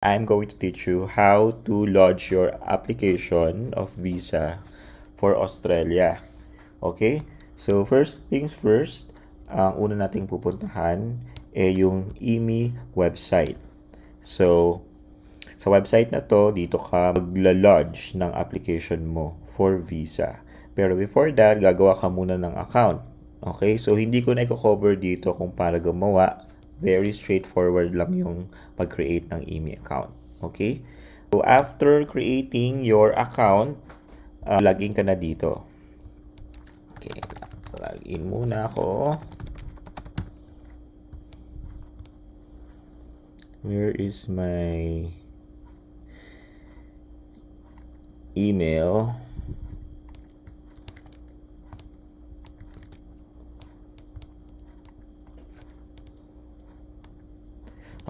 I'm going to teach you how to lodge your application of visa for Australia. Okay? So, first things first, ang una nating pupuntahan yung IMI website. So, sa website na to, dito ka magla-lodge ng application mo for visa. Pero before that, gagawa ka muna ng account. Okay? So, hindi ko na i-cover dito kung paano gumawa. Very straightforward lang yung pag-create ng IMI account. Okay? So, after creating your account, login ka na dito. Okay, login muna ako. Where is my email?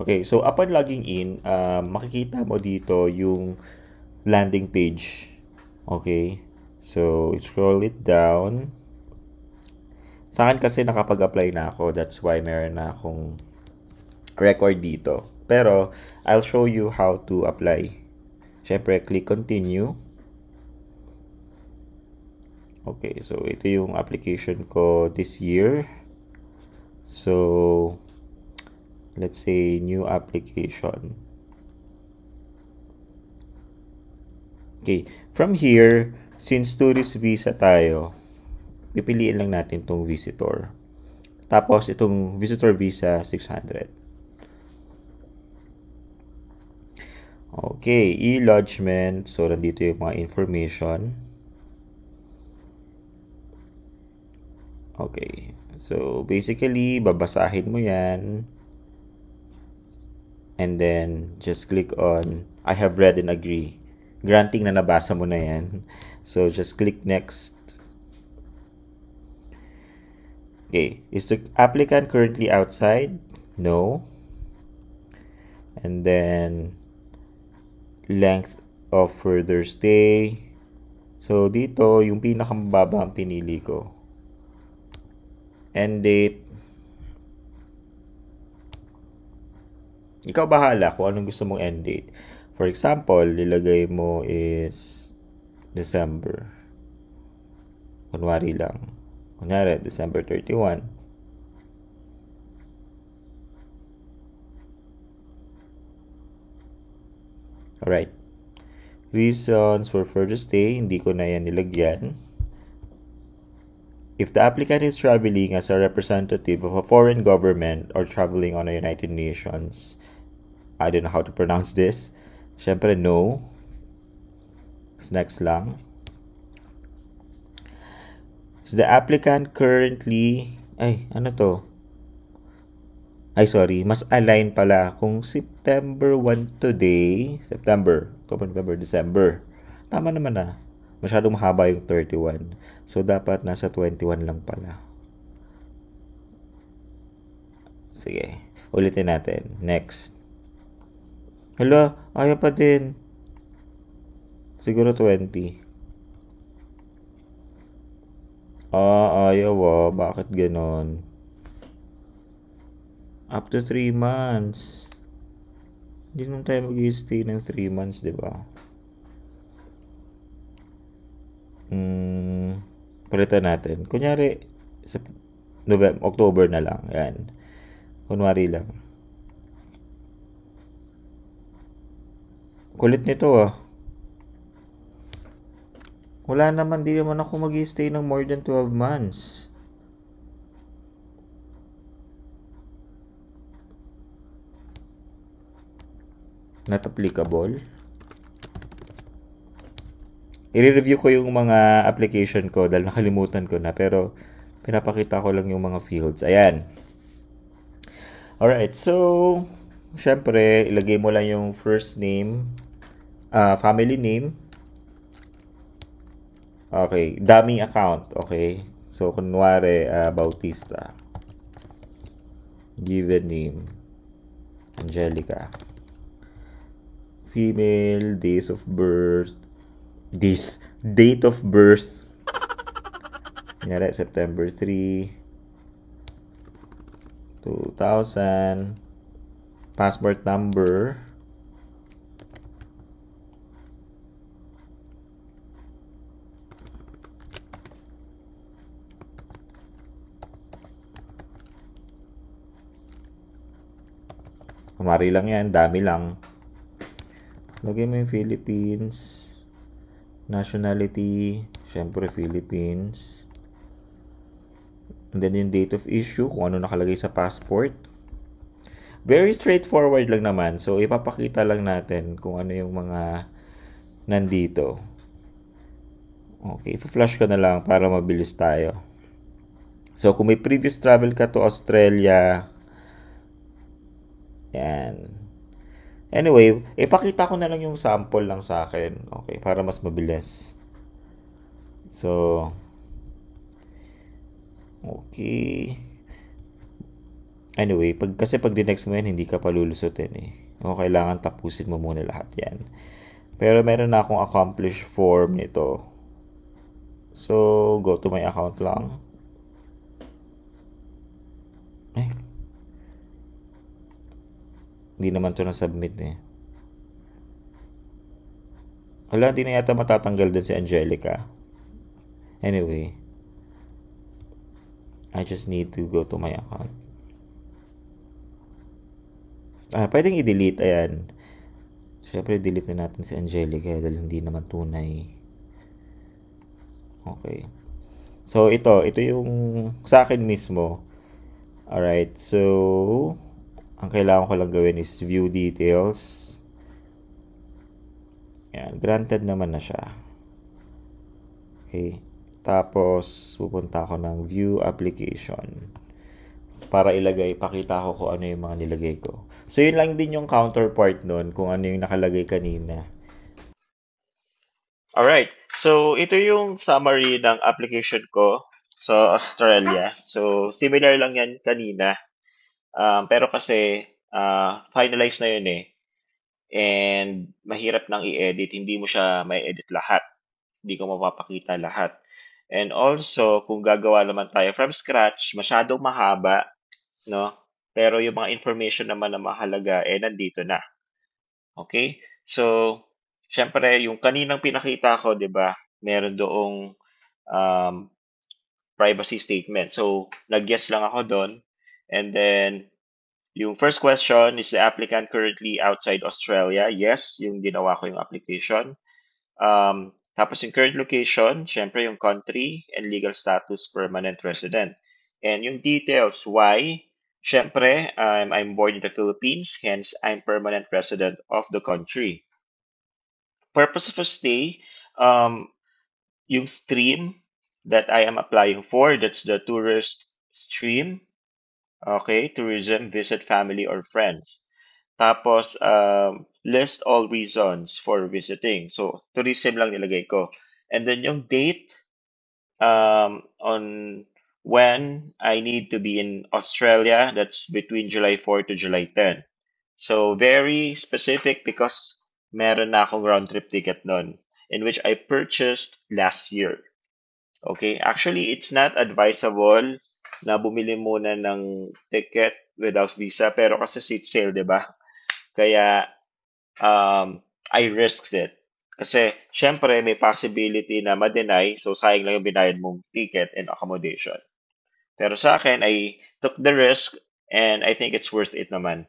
Okay, so upon logging in, makikita mo dito yung landing page. Okay, so scroll it down. Sa akin kasi nakapag-apply na ako, that's why meron na akong record dito. Pero, I'll show you how to apply. Siyempre, click continue. Okay, so ito yung application ko this year. So, let's say new application. Okay, from here, since tourist visa tayo, pipiliin lang natin tong visitor. Tapos itong visitor visa 600. Okay, e-lodgement. So nandito yung mga information. Okay. So basically, babasahin mo 'yan. And then just click on I have read and agree. Granting na nabasa mo na 'yan. So just click next. Okay, is the applicant currently outside? No. And then length of further stay. So dito, yung pinakamababa ang pinili ko. End date. Ikaw bahala kung anong gusto mong end date. For example, lilagay mo is December. Kunwari lang. Kunyari, December 31. Alright. Reasons for further stay, hindi ko na yan nilagyan. If the applicant is traveling as a representative of a foreign government or traveling on a United Nations, I don't know how to pronounce this. Syempre, no. Next lang. Is the applicant currently... Ay, ano to? Ay, sorry. Mas align pala. Kung September 1 today, September, October, November, December. Tama naman na. Masyadong mahaba yung 31. So, dapat nasa 21 lang pala. Sige. Ulitin natin. Next. Hala, ayaw pa din. Siguro 20. Ayaw Bakit ganon? Up to 3 months. Hindi naman tayo mag-stay ng 3 months, di ba? Palitan natin. Kunyari, October na lang. Yan. Kunwari lang. Kulit nito Wala naman, di naman ako mag-stay ng more than 12 months. Not applicable. I-review ko yung mga application ko dahil nakalimutan ko na, pero pinapakita ko lang yung mga fields. Ayan. Alright, so syempre, ilagay mo lang yung first name, family name. Okay, dummy account. Okay, so kunwari, Bautista. Given name, Angelica. Female, date of birth. Date of birth. Kunyari, September 3, 2000. Passport number. Kumari lang yan, dami lang. Lagay mo yung Philippines. Nationality, syempre Philippines. And then yung date of issue, kung ano nakalagay sa passport. Very straightforward lang naman. So, ipapakita lang natin kung ano yung mga nandito. Okay, flash ko na lang para mabilis tayo. So, kung may previous travel ka to Australia, yan. Anyway, ipakita ko na lang yung sample lang sa akin. Okay, para mas mabilis. So, okay. Anyway, kasi pag dinext mo yan, hindi ka pa lulusutin eh. O kailangan tapusin mo muna lahat yan. Pero meron na akong accomplish form nito. So, go to my account lang. Eh, hindi naman to na-submit eh. Wala, hindi na yata matatanggal dun si Angelica. Anyway, I just need to go to my account. Pwedeng i-delete, ayan. Siyempre, delete na natin si Angelica dahil hindi naman tunay. Okay. So, ito yung sa akin mismo. Alright, so, ang kailangan ko lang gawin is view details. Yan, granted naman na siya. Okay. Tapos, pupunta ako ng view application. Para ilagay, pakita ko kung ano yung mga nilagay ko. So, yun lang din yung counterpart nun, kung ano yung nakalagay kanina. Alright, so ito yung summary ng application ko sa Australia. So, similar lang yan kanina. Pero kasi, finalize na yun eh. And mahirap nang i-edit. Hindi mo siya may edit lahat. Hindi ko mapapakita lahat. And also, kung gagawa naman tayo from scratch, masyadong mahaba, no? Pero yung mga information naman na mahalaga, nandito na. Okay? So, syempre, yung kaninang pinakita ko, di ba, meron doong um, privacy statement. So, nag-guess lang ako doon. And then, yung first question, is the applicant currently outside Australia? Yes, yung ginawa ko yung application. Tapos yung current location, syempre yung country and legal status permanent resident. And yung details, why? Syempre, I'm born in the Philippines, hence I'm permanent resident of the country. Purpose of a stay, um, yung stream that I am applying for, that's the tourist stream. Okay, tourism, visit family or friends. Tapos, list all reasons for visiting. So, tourism lang nilagay ko. And then yung date, on when I need to be in Australia, that's between July 4 to July 10. So, very specific because meron na akong round trip ticket nun, in which I purchased last year. Okay, actually, it's not advisable na bumili muna ng ticket without visa, pero kasi seat sale, di ba? Kaya, I risked it. Kasi, syempre, may possibility na ma-deny, so sayang lang yung binayad mong ticket and accommodation. Pero sa akin, I took the risk and I think it's worth it naman.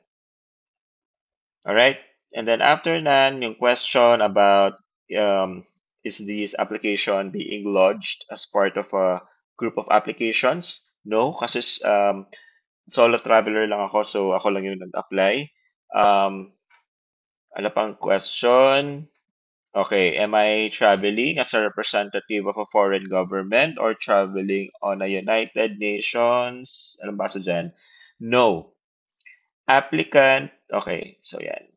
Alright? And then after nan, yung question about is this application being lodged as part of a group of applications? No, kasi solo traveler lang ako, so ako lang yung nag-apply. Ano pang question? Okay, am I traveling as a representative of a foreign government or traveling on a United Nations? Anong basa dyan? No. Applicant, okay, so yan.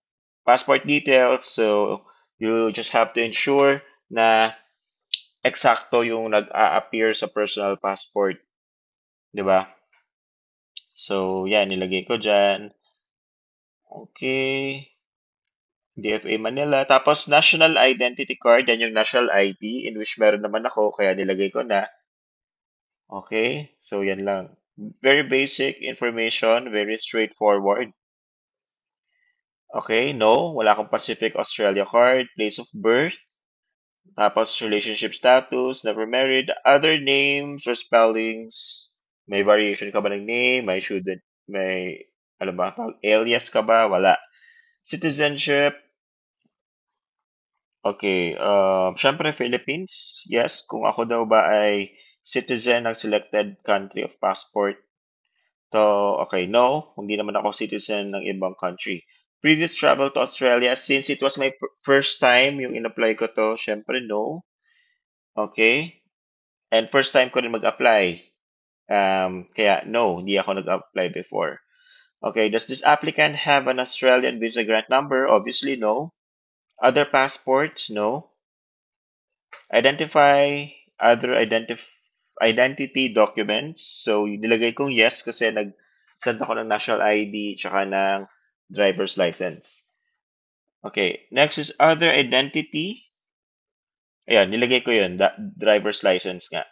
Passport details, so you just have to ensure na eksakto yung nag-a-appear sa personal passport, di ba? So, yan, nilagay ko dyan. Okay. DFA Manila. Tapos, national identity card, yan yung national ID, in which meron naman ako, kaya nilagay ko na. Okay, so yan lang. Very basic information, very straightforward. Okay, no, wala akong Pacific Australia card, place of birth, tapos relationship status, never married, other names or spellings, may variation ka ba ng name, may Ano ba tawag? Alias ka ba? Wala. Citizenship, okay. Syempre Philippines. Yes, kung ako daw ba ay citizen ng selected country of passport. So, okay, no. Hindi naman ako citizen ng ibang country. Previous travel to Australia, since it was my first time yung in-apply ko to, syempre no. Okay. And first time ko rin mag-apply. Kaya no, hindi ako nag-apply before. Okay, does this applicant have an Australian visa grant number? Obviously, no. Other passports? No. Identify other identity documents. So, nilagay kong yes kasi nag-send ako ng national ID tsaka ng driver's license. Okay, next is other identity. Ayan, nilagay ko yun, driver's license nga.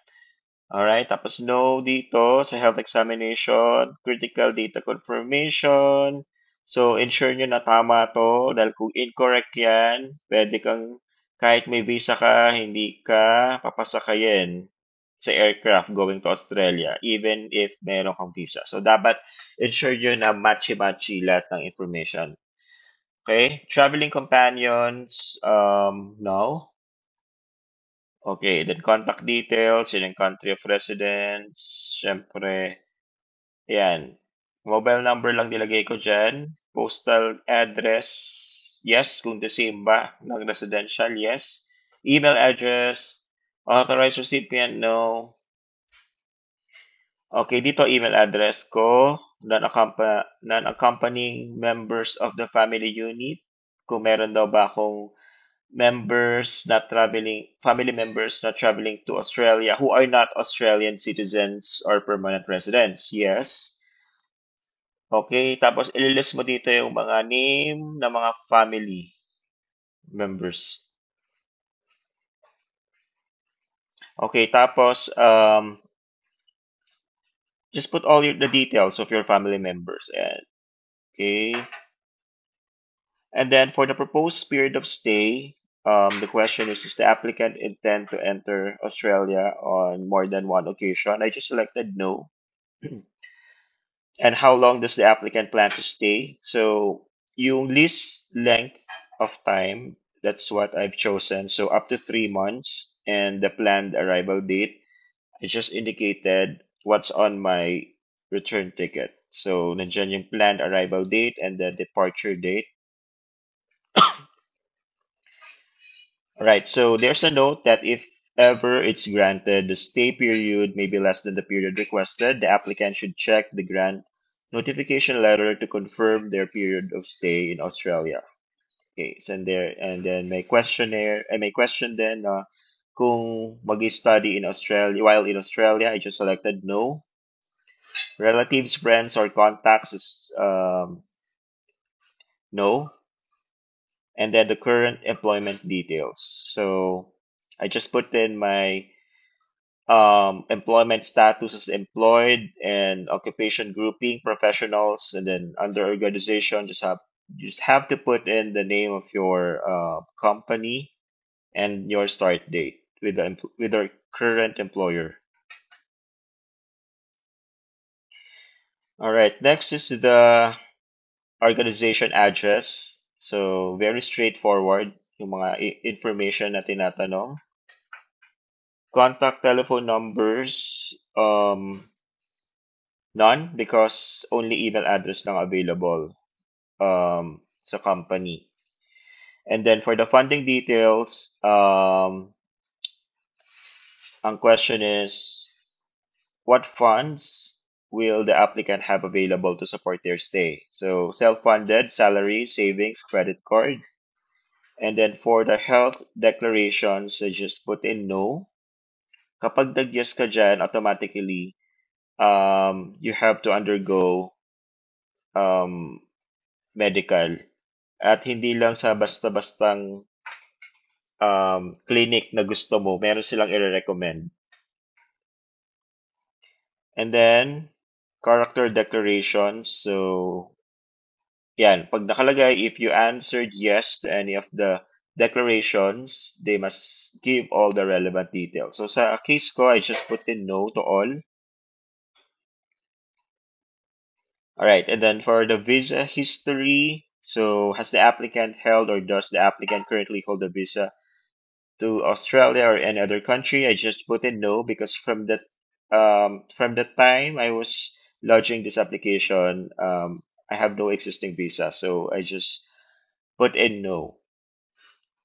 Alright, tapos no dito sa health examination, critical data confirmation. So, ensure nyo na tama to dahil kung incorrect yan, pwede kang, kahit may visa ka, hindi ka papasakayin sa aircraft going to Australia, even if meron kang visa. So, dapat ensure nyo na matchy-matchy lahat ng information. Okay, traveling companions, no. Okay, then contact details, yun yung country of residence, syempre, yan. Mobile number lang nilagay ko dyan. Postal address, yes, kung the same ba ng residential, yes. Email address, authorized recipient, no. Okay, dito email address ko, non-accompanying members of the family unit. Kung meron daw ba akong family members not traveling to Australia who are not Australian citizens or permanent residents. Yes. Okay, tapos ililist mo dito yung mga name ng mga family members. Okay, tapos just put all the details of your family members. And okay, and then for the proposed period of stay, the question is, does the applicant intend to enter Australia on more than one occasion? I just selected no. And how long does the applicant plan to stay? So yung least length of time, that's what I've chosen. So up to 3 months, and the planned arrival date, I just indicated what's on my return ticket. So nandiyan yung planned arrival date and the departure date. Right, so there's a note that if ever it's granted, the stay period may be less than the period requested. The applicant should check the grant notification letter to confirm their period of stay in Australia. Okay, send there, and then may questionnaire, may question then, kung mag-study in Australia, while in Australia, I just selected no. Relatives, friends, or contacts is no. And then the current employment details. So I just put in my employment status as employed and occupation grouping professionals, and then under organization just have to put in the name of your company and your start date with the current employer. All right, next is the organization address. So very straightforward yung mga information na tinatanong. Contact telephone numbers, none, because only email address lang available sa company. And then for the funding details, ang question is, what funds will the applicant have available to support their stay? So self-funded, salary, savings, credit card. And then for the health declarations, just put in no. Kapag nag-yes ka dyan, automatically, you have to undergo um, medical. At hindi lang sa basta-bastang clinic na gusto mo, meron silang i-recommend. And then, character declarations. So, yan. Pag nakalagay, if you answered yes to any of the declarations, they must give all the relevant details. So, sa case ko, I just put in no to all. All right, and then for the visa history, so has the applicant held or does the applicant currently hold a visa to Australia or any other country? I just put in no because from the time I was lodging this application, I have no existing visa, so I just put in no.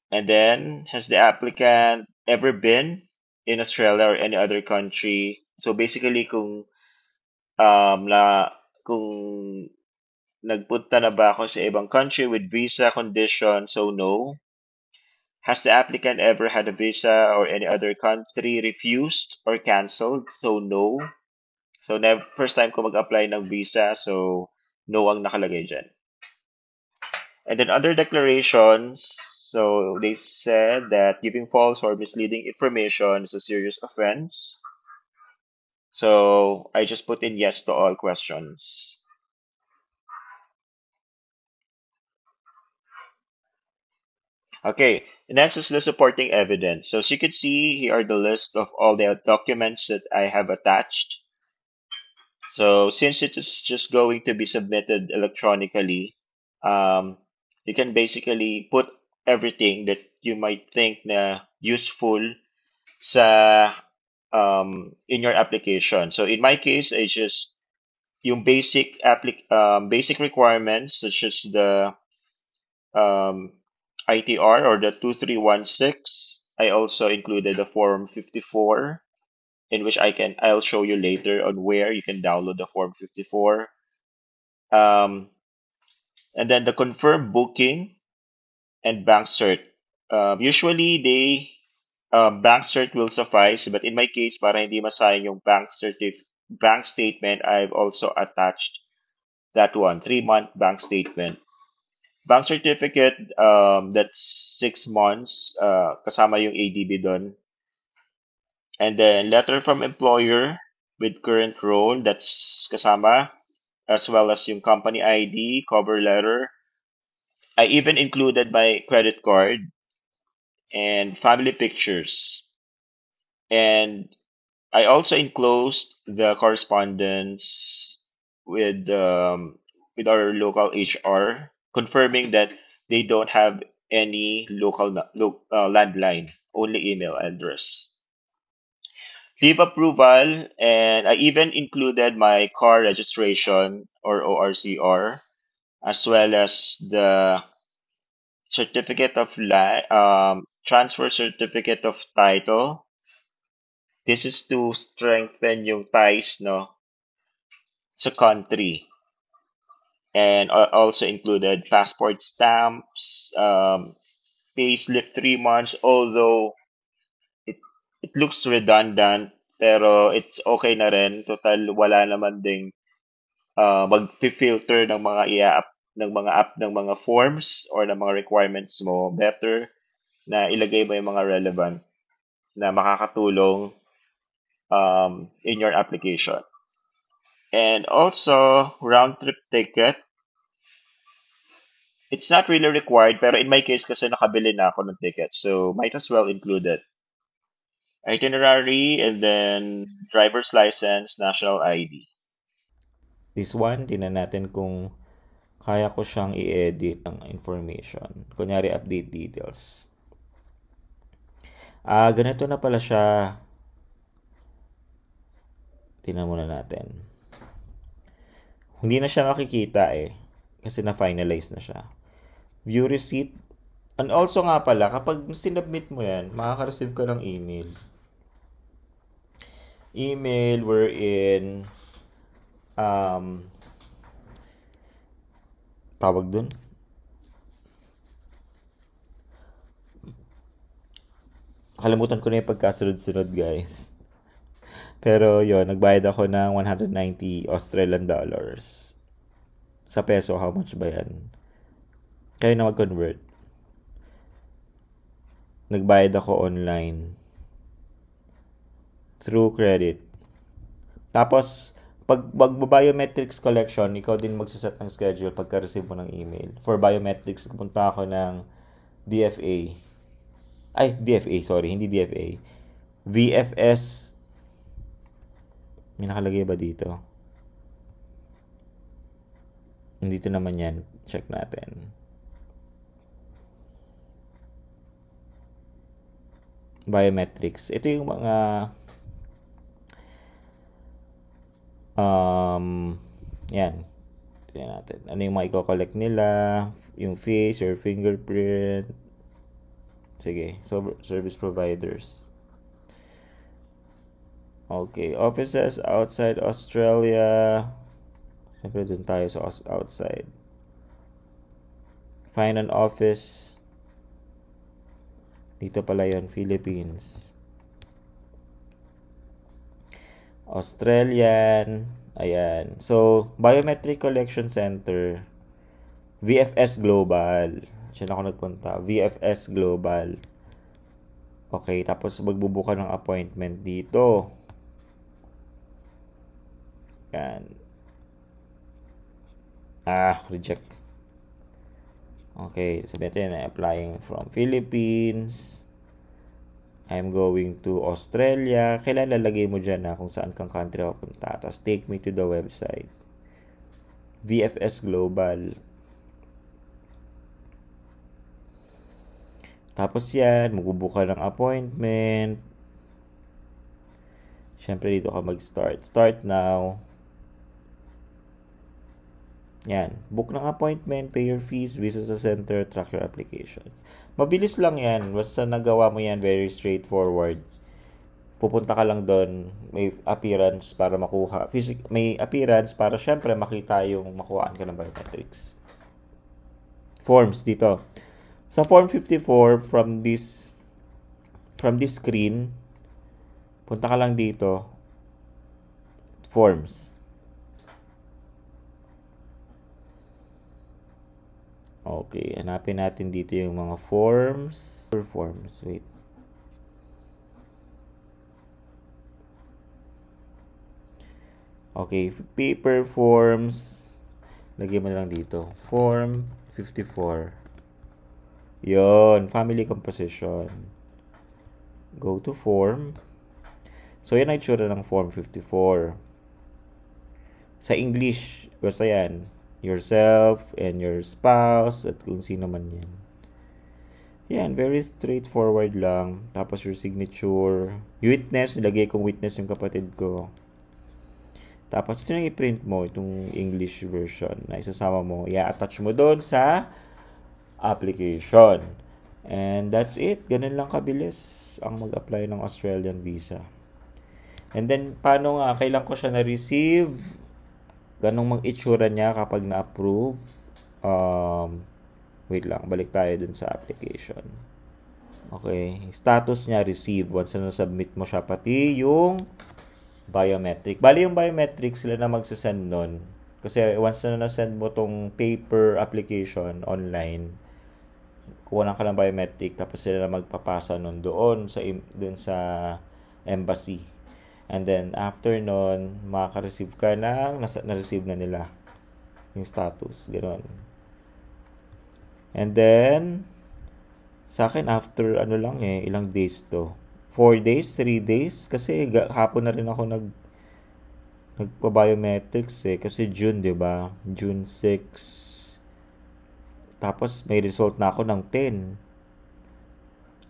And then has the applicant ever been in Australia or any other country? So basically na kung nagpunta na ba ako sa ibang country with visa condition, so no. Has the applicant ever had a visa or any other country refused or canceled? So no. So first time ko mag-apply ng visa, so no ang nakalagay dyan. And then other declarations, so they said that giving false or misleading information is a serious offense. So I just put in yes to all questions. Okay, next is the supporting evidence. So as you can see, here are the list of all the documents that I have attached. So since it is just going to be submitted electronically, um, you can basically put everything that you might think na useful sa in your application. So in my case, I just yung basic requirements such as the um, ITR or the 2316. I also included the form 54 in which I'll show you later on where you can download the form 54. Um, and then the confirmed booking and bank cert. Usually bank cert will suffice, but in my case, para hindi masayang yung bank statement, I've also attached that one, 3-month bank statement. Bank certificate, that's 6 months, kasama yung ADB doon. And then letter from employer with current role, that's kasama, as well as yung company ID, cover letter. I even included my credit card and family pictures. And I also enclosed the correspondence with our local HR, confirming that they don't have any landline, only email address. Leave approval, and I even included my car registration or ORCR, as well as the transfer certificate of title. This is to strengthen yung ties, no, sa country. And also included passport stamps, payslip 3 months, although it, it looks redundant, pero it's okay na rin. Total, wala naman ding mag-filter ng mga ng mga forms or ng mga requirements mo. Better na ilagay mo yung mga relevant na makakatulong in your application. And also, round trip ticket. It's not really required, pero in my case kasi nakabili na ako ng ticket, so might as well include it. Itinerary and then driver's license, national ID. This one, tingnan natin kung kaya ko siyang i-edit ng information. Kunyari, update details. Ganito na pala siya. Tingnan muna natin. Hindi na siya makikita eh. Kasi na-finalize na siya. View receipt. And also nga pala, kapag sinubmit mo yan, makaka-receive ka ng email. Email wherein tawag dun? Kalimutan ko na yung pagkasunod-sunod, guys. Pero yon, nagbayad ako ng 190 Australian dollars. Sa peso, how much ba yan? Kayo na mag-convert. Nagbayad ako online. Through credit. Tapos, pag biometrics collection, ikaw din magsaset ng schedule pagka-receive mo ng email. For biometrics, pupunta ako ng DFA. Ay, DFA, sorry, hindi DFA. VFS. May nakalagay ba dito? Dito naman yan. Check natin. Biometrics. Ito yung mga yan. Tingnan natin. Ano yung mga i-collect nila? Yung face, your fingerprint. Sige. So, service providers. Okay. Offices outside Australia. Siyempre, dun tayo sa outside. Find an office. Dito pala yun, Philippines. Australian. Ayan. So, Biometric Collection Center. VFS Global. Diyan ako nagpunta. VFS Global. Okay, tapos magbubuka ng appointment dito. Yan. Reject. Okay, sabihin natin, applying from Philippines. I'm going to Australia. Kailan lalagay mo dyan na kung saan kang country papunta. Tapos take me to the website. VFS Global. Tapos yan, magbubuka ng appointment. Siyempre dito ka mag-start. Start now. Yan. Book ng appointment, pay your fees, visit sa center, track your application. Mabilis lang yan. Basta nagawa mo yan, very straightforward. Pupunta ka lang doon, may appearance para makuha. May appearance para syempre makita yung makuhaan ka ng biometrics. Forms dito. Sa form 54 from this screen, punta ka lang dito. Forms. Okay, hanapin natin dito yung mga forms. Forms, wait. Okay, paper forms. Lagyan mo lang dito. Form 54. Yon, family composition. Go to form. So, yan ay tsura ng form 54. Sa English, basta yan. Yourself and your spouse at kung sino man yan. Yan, very straightforward lang. Tapos your signature. Witness, nilagay kong witness yung kapatid ko. Tapos ito yung i-print mo, itong English version na isasama mo. I-attach mo doon sa application. And that's it. Ganun lang kabilis ang mag-apply ng Australian visa. And then, paano nga? Kailan ko siya na-receive? Ganong mag-itsura niya kapag na-approve. Wait lang, balik tayo dun sa application. Okay, status niya receive. Once na submit mo siya, pati yung biometric. Bali yung biometric, sila na magsasend nun. Kasi once na nasend mo tong paper application online, kuha ka ng biometric, tapos sila na magpapasa nun doon sa embassy. And then, after nun, makaka-receive ka na-receive na nila yung status. Ganoon. And then, sa akin, after ilang days to. 4 days, 3 days. Kasi hapon na rin ako nagpa-biometrics Kasi June, di ba? June 6. Tapos, may result na ako ng 10.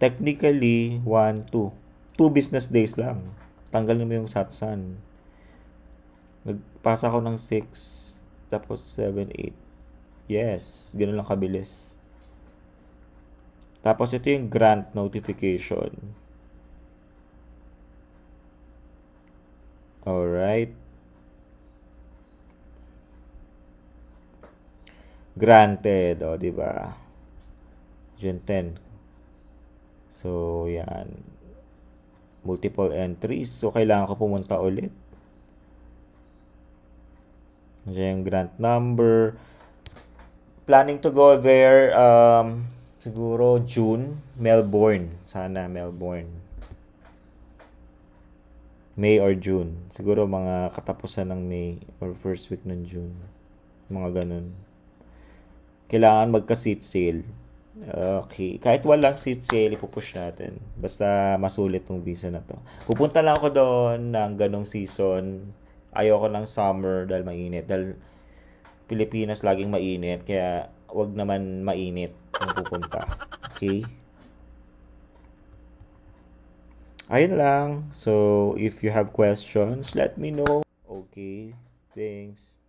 Technically, 1, 2. 2 business days lang. Tanggalin mo yung satsan. Nagpasa ako ng 6, tapos 7, 8. Yes, ganoon lang kabilis. Tapos ito yung grant notification. Alright. Granted, di ba? June 10. So, yan. Multiple entries. So, kailangan ko pumunta ulit. Diyan yung grant number. Planning to go there, siguro June, Melbourne. Sana Melbourne. May or June. Siguro mga katapusan ng May or first week ng June. Mga ganun. Kailangan magka-seat sale. Okay. Kahit walang seat sale, ipupush natin. Basta masulit tong visa na to. Pupunta lang ako doon ng ganong season. Ayoko ng summer dahil mainit. Dahil Pilipinas laging mainit, kaya wag naman mainit kung pupunta. Okay? Ayun lang. So, if you have questions, let me know. Okay, thanks.